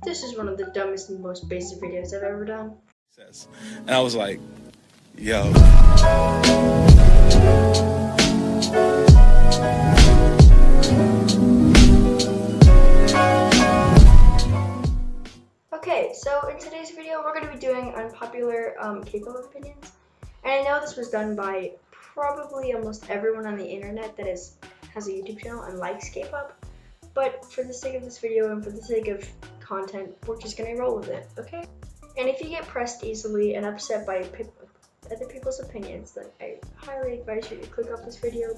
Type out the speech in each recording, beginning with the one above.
This is one of the dumbest and most basic videos I've ever done. And I was like, yo. Okay, so in today's video, we're going to be doing unpopular K-pop opinions. And I know this was done by probably almost everyone on the internet that has a YouTube channel and likes K-pop. But for the sake of this video and for the sake of content, we're just going to roll with it, okay? And if you get pressed easily and upset by other people's opinions, then I highly advise you to click off this video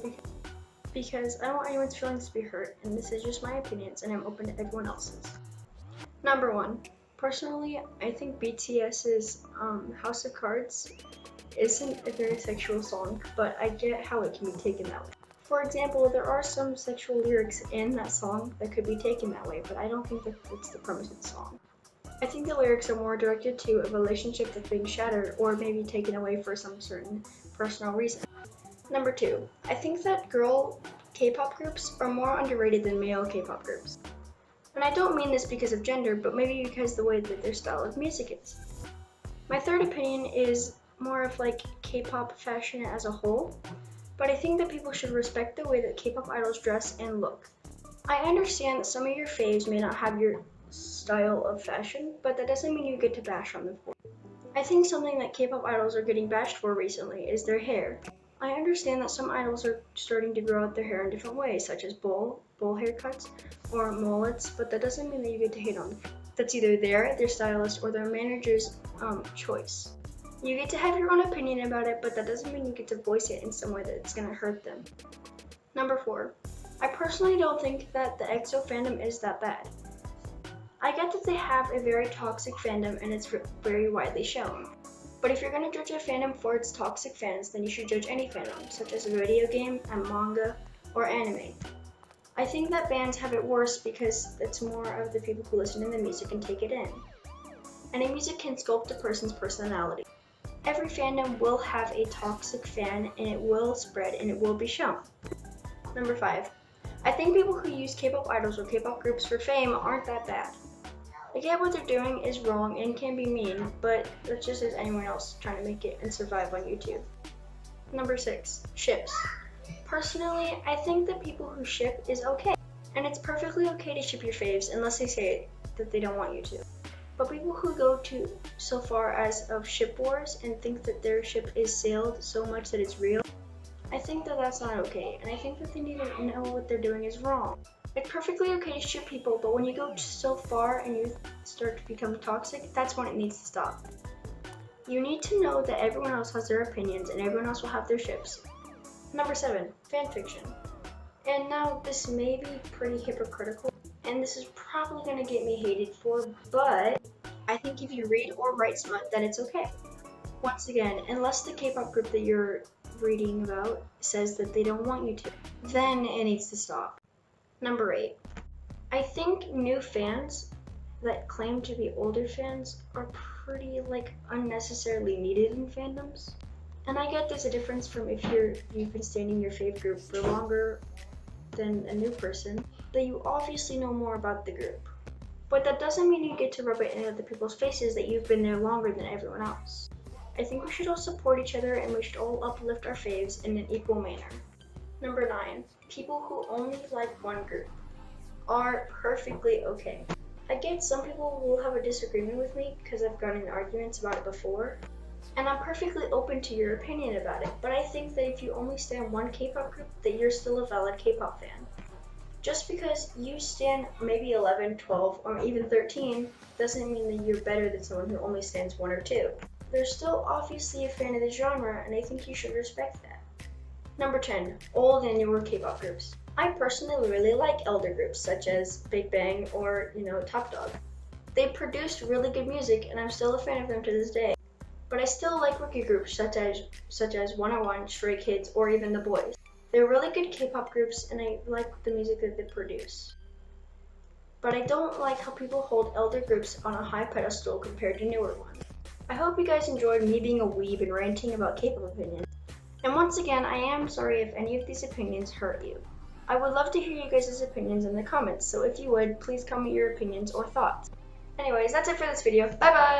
because I don't want anyone's feelings to be hurt, and this is just my opinions and I'm open to everyone else's. Number 1. Personally, I think BTS's House of Cards isn't a very sexual song, but I get how it can be taken that way. For example, there are some sexual lyrics in that song that could be taken that way, but I don't think that's the premise of the song. I think the lyrics are more directed to a relationship that's being shattered or maybe taken away for some certain personal reason. Number 2, I think that girl K-pop groups are more underrated than male K-pop groups. And I don't mean this because of gender, but maybe because the way that their style of music is. My third opinion is more of like K-pop fashion as a whole, but I think that people should respect the way that K-pop idols dress and look. I understand that some of your faves may not have your style of fashion, but that doesn't mean you get to bash on them for it. I think something that K-pop idols are getting bashed for recently is their hair. I understand that some idols are starting to grow out their hair in different ways, such as bowl haircuts or mullets, but that doesn't mean that you get to hate on them. That's either their stylist, or their manager's choice. You get to have your own opinion about it, but that doesn't mean you get to voice it in some way that's going to hurt them. Number 4. I personally don't think that the EXO fandom is that bad. I get that they have a very toxic fandom and it's very widely shown. But if you're going to judge a fandom for its toxic fans, then you should judge any fandom, such as a video game, a manga, or anime. I think that bands have it worse because it's more of the people who listen to the music and take it in. And music can sculpt a person's personality. Every fandom will have a toxic fan and it will spread and it will be shown. Number 5. I think people who use K-pop idols or K-pop groups for fame aren't that bad. I get what they're doing is wrong and can be mean, but that's just as anyone else trying to make it and survive on YouTube. Number 6. Ships. Personally, I think that people who ship is okay. And it's perfectly okay to ship your faves unless they say that they don't want you to. But people who go to so far as of ship wars and think that their ship is sailed so much that it's real, I think that that's not okay, and I think that they need to know what they're doing is wrong. It's perfectly okay to ship people, but when you go so far and you start to become toxic, that's when it needs to stop. You need to know that everyone else has their opinions and everyone else will have their ships. Number 7, fanfiction. And now this may be pretty hypocritical, and this is probably going to get me hated for, but I think if you read or write smut, then it's okay. Once again, unless the K-pop group that you're reading about says that they don't want you to, then it needs to stop. Number 8. I think new fans that claim to be older fans are pretty unnecessarily needed in fandoms. And I get there's a difference from if you've been staying in your fave group for longer than a new person, that you obviously know more about the group. But that doesn't mean you get to rub it in other people's faces that you've been there longer than everyone else. I think we should all support each other and we should all uplift our faves in an equal manner. Number 9. People who only like one group are perfectly okay. I get some people will have a disagreement with me because I've gotten in arguments about it before, and I'm perfectly open to your opinion about it, but I think that if you only stan one K-pop group, that you're still a valid K-pop fan. Just because you stan maybe 11, 12, or even 13 doesn't mean that you're better than someone who only stans 1 or 2. They're still obviously a fan of the genre, and I think you should respect that. Number 10. Old and newer K-pop groups. I personally really like elder groups such as Big Bang or, Top Dog. They produced really good music and I'm still a fan of them to this day. But I still like rookie groups such as 101, Stray Kids, or even The Boys. They're really good K-pop groups and I like the music that they produce. But I don't like how people hold elder groups on a high pedestal compared to newer ones. I hope you guys enjoyed me being a weeb and ranting about K-pop opinions. And once again, I am sorry if any of these opinions hurt you. I would love to hear you guys' opinions in the comments, so if you would, please comment your opinions or thoughts. anyways, that's it for this video. Bye bye.